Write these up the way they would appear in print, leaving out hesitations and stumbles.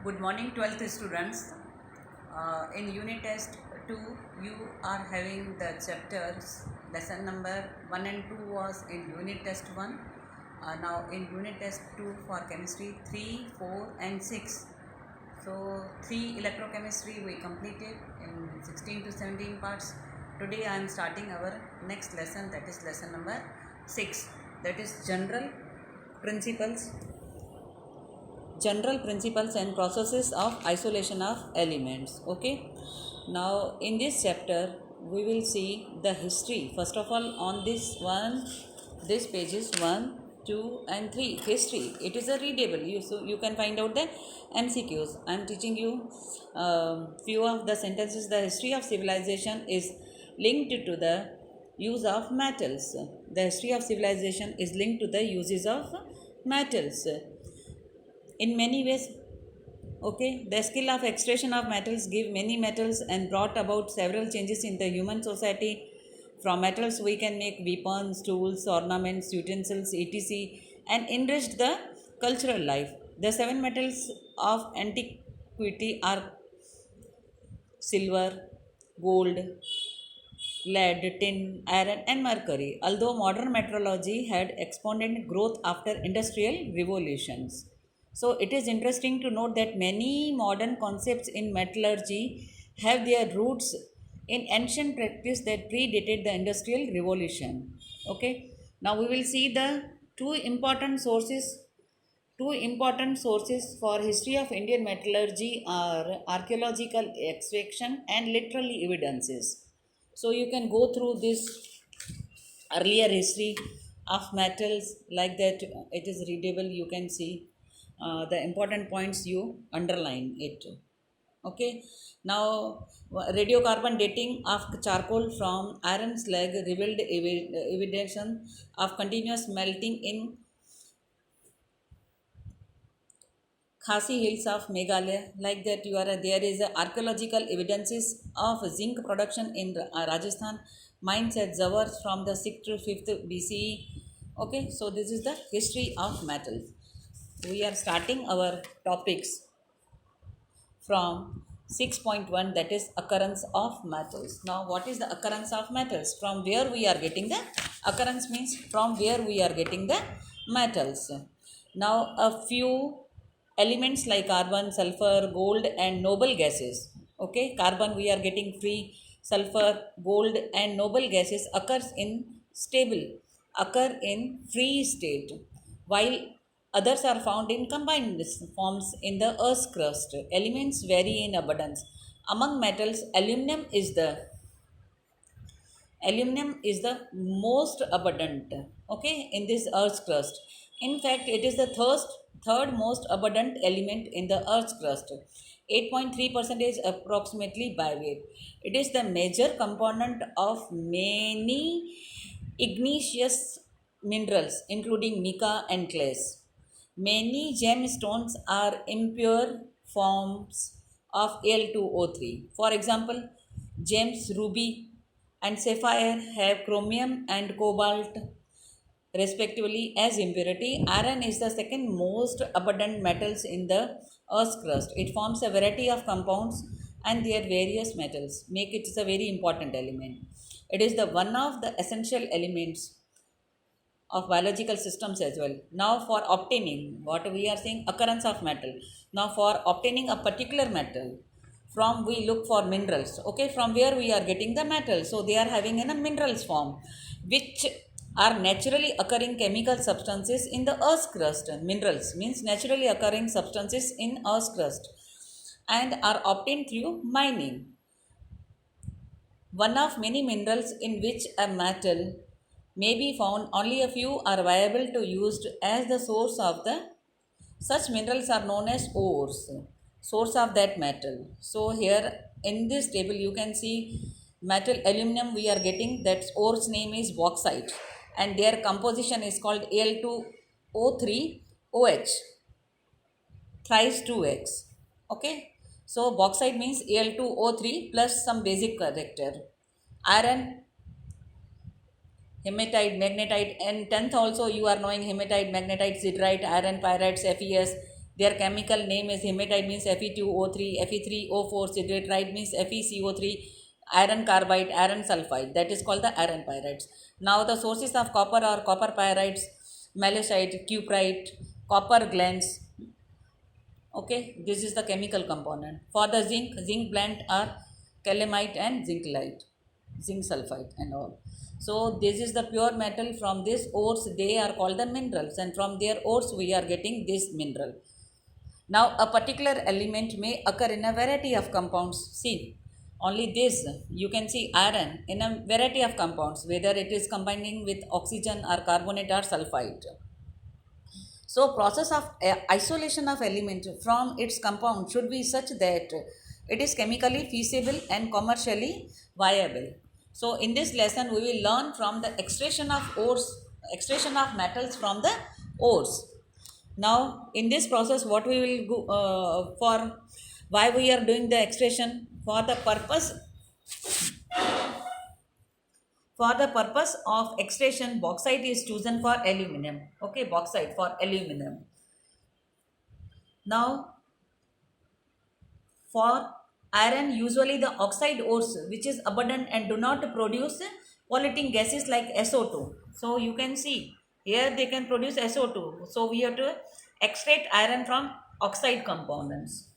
Good morning, 12th students. In unit test 2, you are having the chapters. Lesson number 1 and 2 was in unit test 1. Now in unit test 2 for chemistry 3, 4 and 6. So 3 electrochemistry we completed in 16 to 17 parts. Today I am starting our next lesson, that is lesson number 6, that is general principles and processes of isolation of elements. Okay, now in this chapter we will see the history. First of all, on this pages 1, 2 and 3, history. It is a readable, so you can find out the MCQs. I am teaching you few of the sentences. The history of civilization is linked to the use of metals. The history of civilization is linked to the uses of metals in many ways. Okay, the skill of extraction of metals give many metals and brought about several changes in the human society. From metals we can make weapons, tools, ornaments, utensils, etc., and enriched the cultural life. The 7 metals of antiquity are silver, gold, lead, tin, iron and mercury, although modern metallurgy had exponential growth after industrial revolutions. So it is interesting to note that many modern concepts in metallurgy have their roots in ancient practice that predated the industrial revolution. Okay, now we will see the two important sources. Two important sources for history of Indian metallurgy are archaeological excavation and literary evidences. So you can go through this earlier history of metals like that. It is readable. You can see the important points, you underline it. Okay, now radiocarbon dating of charcoal from iron slag revealed evidence of continuous melting in Khasi Hills of Meghalaya. Like that, there is archaeological evidences of zinc production in Rajasthan mines at Zawar from the 6th to 5th BCE. Okay, so this is the history of metals. We are starting our topics from 6.1, that is occurrence of metals. Now what is the occurrence of metals? From where we are getting the occurrence means from where we are getting the metals. Now a few elements like carbon, sulfur, gold and noble gases. Okay, carbon we are getting free, sulfur, gold and noble gases occur in free state, while others are found in combined forms in the Earth's crust. Elements vary in abundance. Among metals, aluminum is the most abundant. Okay, in this Earth's crust. In fact, it is the third most abundant element in the Earth's crust. 8.3% approximately by weight. It is the major component of many igneous minerals, including mica and clays. Many gemstones are impure forms of Al2O3. For example, gems, ruby, and sapphire have chromium and cobalt respectively as impurity. Iron is the second most abundant metals in the Earth's crust. It forms a variety of compounds and their various metals make it a very important element. It is the one of the essential elements of biological systems as well. Now for obtaining, what we are saying, occurrence of metal. Now for obtaining a particular metal, from we look for minerals. Okay, from where we are getting the metal? So they are having in a minerals form, which are naturally occurring chemical substances in the earth's crust. Minerals means naturally occurring substances in earth's crust and are obtained through mining. One of many minerals in which a metal may be found, only a few are viable to used as the source of the such minerals are known as ores, source of that metal. So here in this table you can see metal aluminum we are getting, that ore's name is bauxite and their composition is called Al2O3OH thrice 2x. Okay, so bauxite means Al2O3 plus some basic character. Iron, hematite, magnetite, and 10th also you are knowing hematite, magnetite, siderite, iron pyrites, FeS. Their chemical name is hematite means Fe2O3, Fe3O4, cigarette means FeCO3, iron carbide, iron sulfide, that is called the iron pyrites. Now the sources of copper are copper pyrites, malachite, cuprite, copper glands. Okay, this is the chemical component. For the zinc, zinc blend are calamite and zinc zinc sulfide and all. So this is the pure metal. From this ores they are called the minerals, and from their ores we are getting this mineral. Now a particular element may occur in a variety of compounds. See, only this you can see iron in a variety of compounds, whether it is combining with oxygen or carbonate or sulfide. So process of isolation of element from its compound should be such that it is chemically feasible and commercially viable. So in this lesson we will learn from the extraction of ores, extraction of metals from the ores. Now in this process what we will go for, why we are doing the extraction, for the purpose of extraction, bauxite is chosen for aluminum. Okay, bauxite for aluminum. Now, for iron, usually the oxide ores, which is abundant and do not produce polluting gases like SO2. So, you can see here they can produce SO2. So, we have to extract iron from oxide components.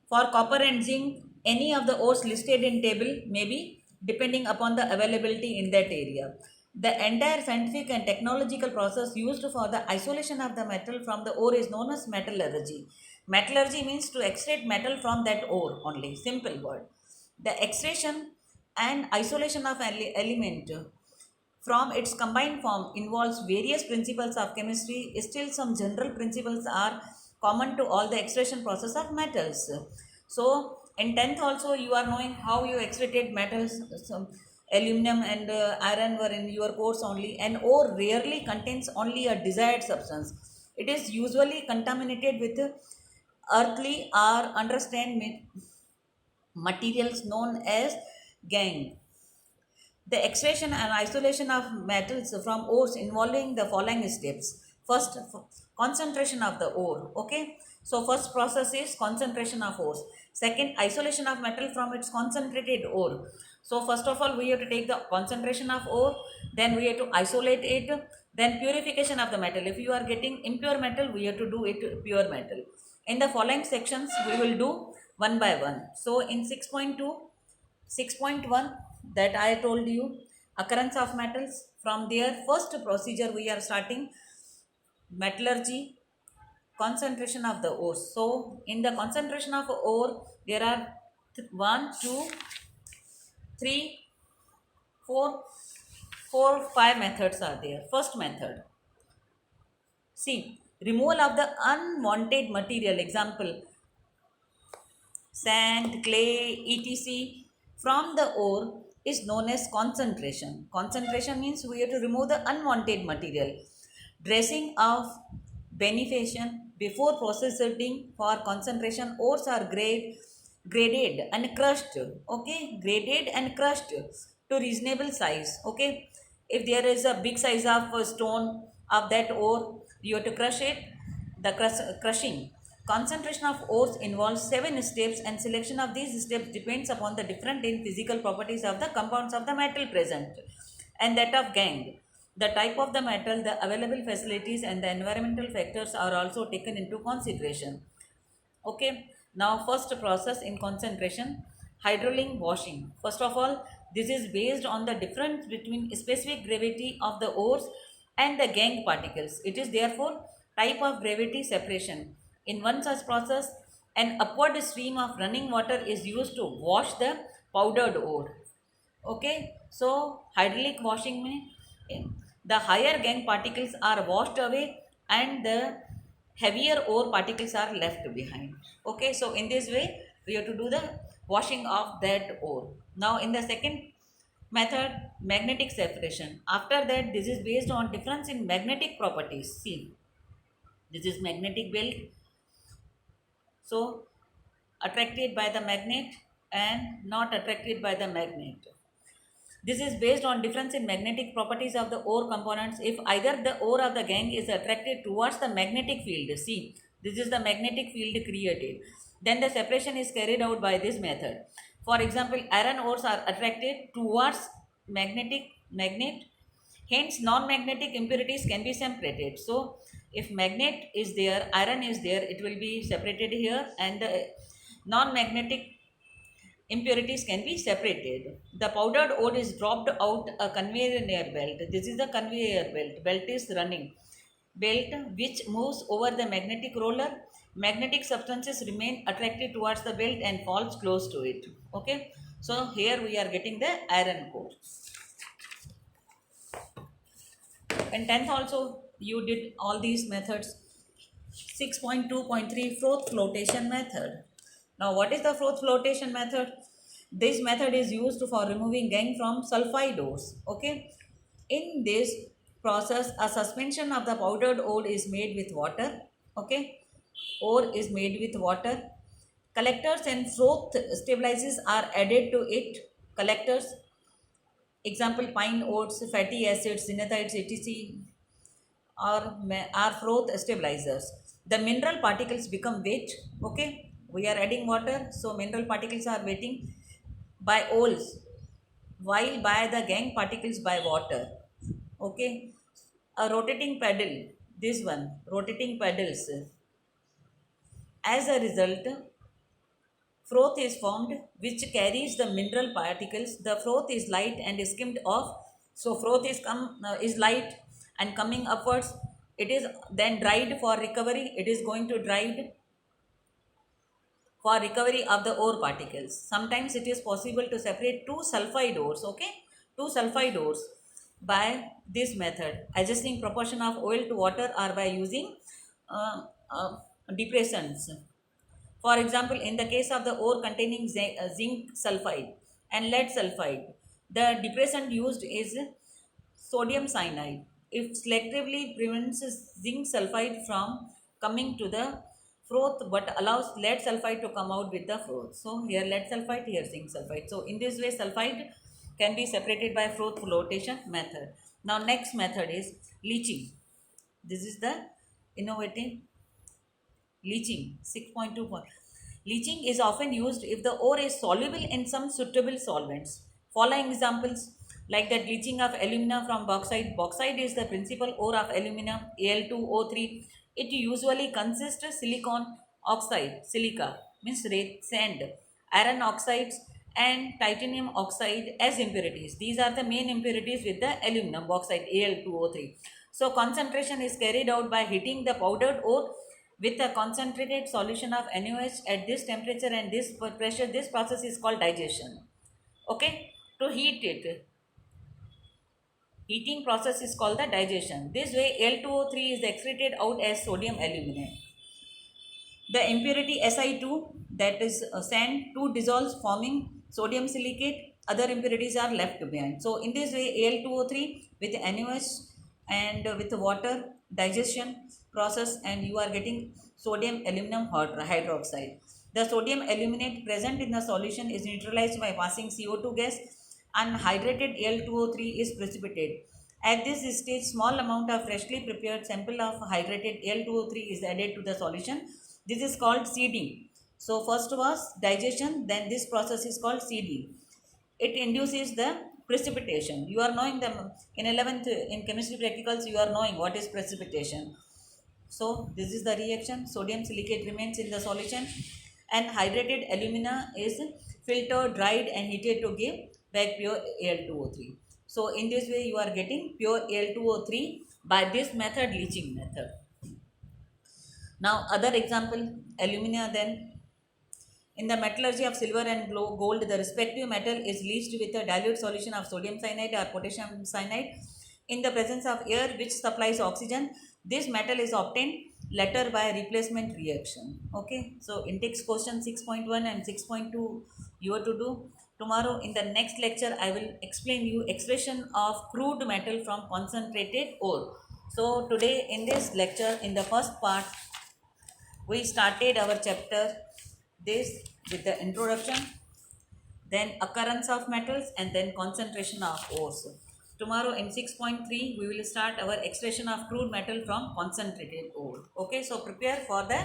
For copper and zinc, any of the ores listed in table may be depending upon the availability in that area. The entire scientific and technological process used for the isolation of the metal from the ore is known as metallurgy. Metallurgy means to extract metal from that ore only, simple word. The extraction and isolation of element from its combined form involves various principles of chemistry. Still, some general principles are common to all the extraction process of metals. So, in 10th also you are knowing how you extracted metals. Some aluminum and iron were in your course only. An ore rarely contains only a desired substance. It is usually contaminated with earthly or understand materials known as gangue. The extraction and isolation of metals from ores involving the following steps. First, concentration of the ore. Okay. So, first process is concentration of ores. Second, isolation of metal from its concentrated ore. So, first of all, we have to take the concentration of ore, then we have to isolate it, then purification of the metal. If you are getting impure metal, we have to do it pure metal. In the following sections, we will do one by one. So, in 6.2, 6.1 that I told you, occurrence of metals. From their first procedure we are starting metallurgy, concentration of the ore. So in the concentration of ore there are 1, 2, 3, 4, 5 methods are there. First method, see, removal of the unwanted material, example sand, clay, etc. from the ore is known as concentration. Concentration means we have to remove the unwanted material. Dressing of beneficiation before processing for concentration, ores are graded and crushed. Okay, graded and crushed to reasonable size. Okay, if there is a big size of a stone of that ore, you have to crush it. The crushing. Concentration of ores involves 7 steps, and selection of these steps depends upon the different in physical properties of the compounds of the metal present and that of gangue. The type of the metal, the available facilities and the environmental factors are also taken into consideration. Okay, now first process in concentration, hydraulic washing. First of all, this is based on the difference between specific gravity of the ores and the gangue particles. It is therefore type of gravity separation. In one such process, an upward stream of running water is used to wash the powdered ore. Okay, so hydraulic washing means the higher gangue particles are washed away and the heavier ore particles are left behind. Okay, so in this way we have to do the washing of that ore. Now in the second method, magnetic separation. After that, this is based on difference in magnetic properties. See, this is magnetic belt. So attracted by the magnet and not attracted by the magnet. This is based on difference in magnetic properties of the ore components. If either the ore of the gangue is attracted towards the magnetic field, see, this is the magnetic field created, then the separation is carried out by this method. For example, iron ores are attracted towards magnet, hence non-magnetic impurities can be separated. So if magnet is there, iron is there, it will be separated here, and the non-magnetic impurities can be separated. The powdered ore is dropped out a conveyor belt. This is the conveyor belt. Belt is running. Belt which moves over the magnetic roller. Magnetic substances remain attracted towards the belt and falls close to it. Okay. So here we are getting the iron core. In 10th also you did all these methods. 6.2.3 Froth flotation method. Now what is the Froth flotation method? This method is used for removing gangue from sulfide ores. Okay. In this process, a suspension of the powdered ore is made with water. Okay. Ore is made with water. Collectors and froth stabilizers are added to it. Collectors, example pine oats, fatty acids, xenothides, etc. are froth stabilizers. The mineral particles become wet. Okay. We are adding water, so mineral particles are wetting by oils, while by the gangue particles by water. Okay. A rotating paddle, this one, rotating paddles. As a result, froth is formed which carries the mineral particles. The froth is light and skimmed off. So froth is light and coming upwards. It is then dried for recovery. It is going to dried for recovery of the ore particles. Sometimes it is possible to separate two sulfide ores. Okay, two sulfide ores by this method. Adjusting proportion of oil to water or by using depressants. For example, in the case of the ore containing zinc sulfide and lead sulfide, the depressant used is sodium cyanide. It selectively prevents zinc sulfide from coming to the froth but allows lead sulfide to come out with the froth. So here lead sulfide, here zinc sulfide. So in this way sulfide can be separated by froth flotation method. Now next method is leaching. This is the innovative leaching. 6.2 point. Leaching is often used if the ore is soluble in some suitable solvents. Following examples like the leaching of alumina from bauxite. Bauxite is the principal ore of alumina, Al2O3. It usually consists of silicon oxide, silica means sand, iron oxides and titanium oxide as impurities. These are the main impurities with the aluminum bauxite, Al2O3. So concentration is carried out by heating the powdered ore with a concentrated solution of NaOH at this temperature and this pressure. This process is called digestion. Okay, to heat it, heating process is called the digestion. This way Al2O3 is excreted out as sodium aluminate. The impurity Si2, that is sand, 2 dissolves forming sodium silicate. Other impurities are left behind. So in this way Al2O3 with NaOH and with water digestion process, and you are getting sodium aluminum hydroxide. The sodium aluminate present in the solution is neutralized by passing CO2 gas and hydrated Al2O3 is precipitated. At this stage, small amount of freshly prepared sample of hydrated Al2O3 is added to the solution. This is called seeding. So first was digestion, then this process is called seeding. It induces the precipitation. You are knowing them in 11th in chemistry practicals, you are knowing what is precipitation. So this is the reaction. Sodium silicate remains in the solution and hydrated alumina is filtered, dried and heated to give back pure Al2O3. So in this way you are getting pure Al2O3 by this method, leaching method. Now other example, alumina then. In the metallurgy of silver and gold, the respective metal is leached with a dilute solution of sodium cyanide or potassium cyanide in the presence of air which supplies oxygen. This metal is obtained later by replacement reaction. Okay, so in text question 6.1 and 6.2 you have to do. Tomorrow in the next lecture I will explain you extraction of crude metal from concentrated ore. So today in this lecture, in the first part, we started our chapter this with the introduction. then occurrence of metals, and then concentration of ores. Tomorrow in 6.3 we will start our extraction of crude metal from concentrated ore. Okay, so prepare for the